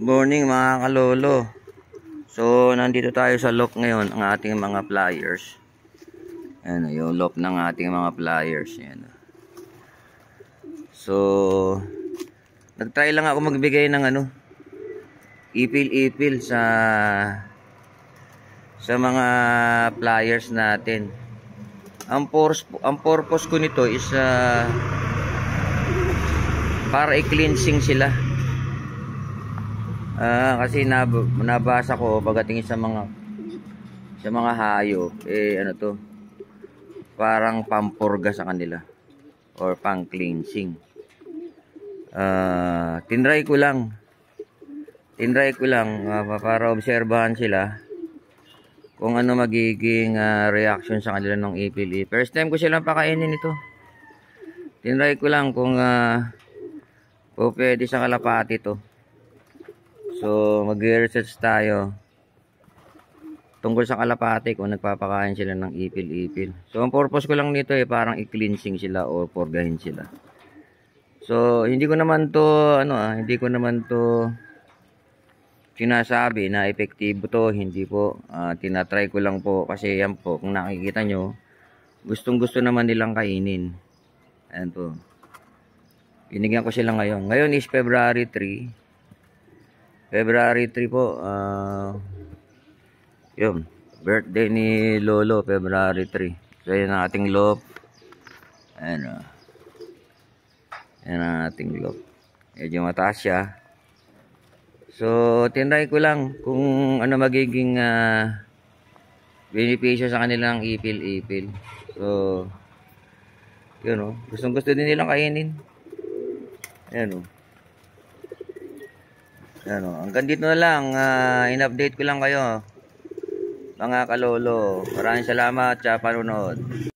Morning mga kalolo. So nandito tayo sa loop ngayon ang ating mga pliers. Ayan yung loop ng ating mga pliers. Ayan. So nagtry lang ako magbigay ng ipil-ipil sa mga pliers natin. Ang purpose ko nito is para i-cleansing sila. Kasi nabasa ko pagdating sa mga hayop, parang pampurga sa kanila or pang cleansing. Tinry ko lang para obserbahan sila kung ano magiging reaction sa kanila ng ipil. First time ko silang pakainin ito. Tinry ko lang kung pwede sa kalapati to. So mag-research tayo tungkol sa kalapati kung nagpapakain sila ng ipil-ipil. So ang purpose ko lang nito parang i-cleansing sila o purgahin sila. So hindi ko naman to sinasabi na epektibo to, hindi po. Tinatry ko lang po kasi yan po, kung nakikita nyo, gustong-gusto naman nilang kainin. Ayan po. Binigyan ko sila ngayon. Ngayon is February 3. February 3 po, yun, birthday ni Lolo, February 3. So yun ang ating loop. Ayan yan ang ating loop. Medyo mataas siya. So tinry ko lang kung ano magiging benepisyo sa kanilang ipil-ipil. So yun gustong gusto din nilang kainin. Ayan hanggang dito na lang. In-update ko lang kayo mga kalolo. Maraming salamat sa panonood.